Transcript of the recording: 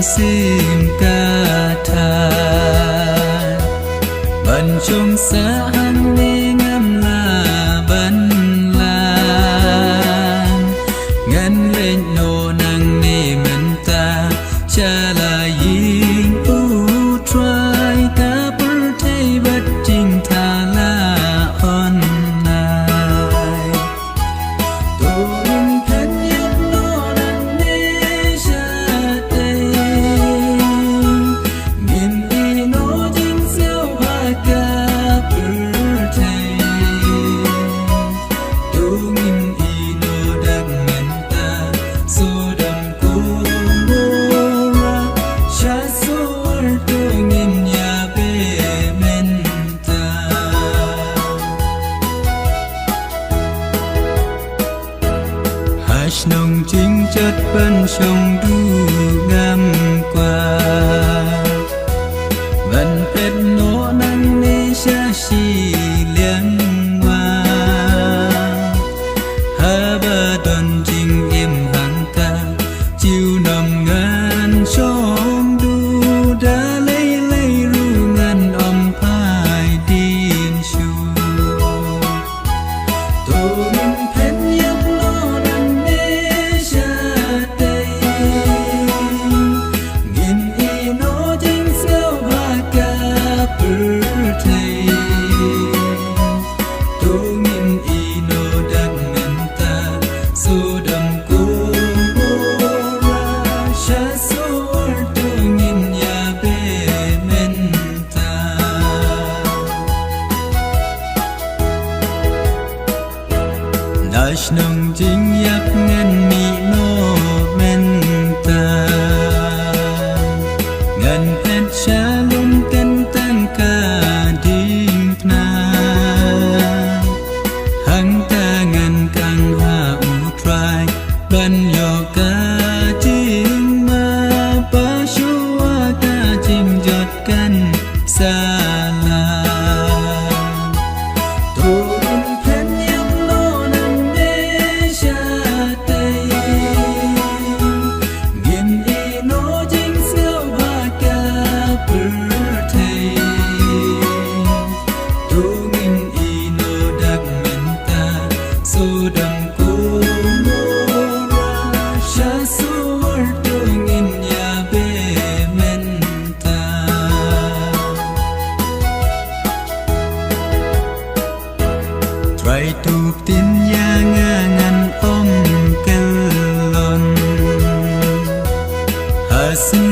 sim ca tha bần chung sa hăng ni ngâm la bần lan ngân lên nô năng ni mình ta cha la yin u try ta bur thay bất trình tha la on nai tu in thân yết nô năng ni cha tây nghìn y nô jing siêu ba ca bur thay tu nghìn y nô đắc ngân ta so đam cô mô ra cha so tu nghìn ya be men ta hash nong chính chất bên trong du ngam qua vẫn hết nỗ năng ni cha si liang hoa ha ba tuần trình im hàng ca chiều nằm ngàn trong du đã lấy ru ngàn om phai điên chu tu min phen yap lo nan ne cha tây nghìn y no jing siêu ba ca bur thầy tu nghìn y no đắc ngân ta so đam cô mô ra cha so tu nghìn ya be men ta dash nong jing yap ngân mi no men ta ngân et cha lum ken tăng ca dim na hang ta ngân cang ha u try ban yo ca jing ma pa shua ca jing jot kan sa la tu in phen yam lo nan ne cha tây nghìn y no jing siêu ba ca bur thầy tu nghìn y no đắc ngân ta so đam cô mô ra cha so tu nghìn ya be men ta try tu tin ya nga ngàn om kel lon hasin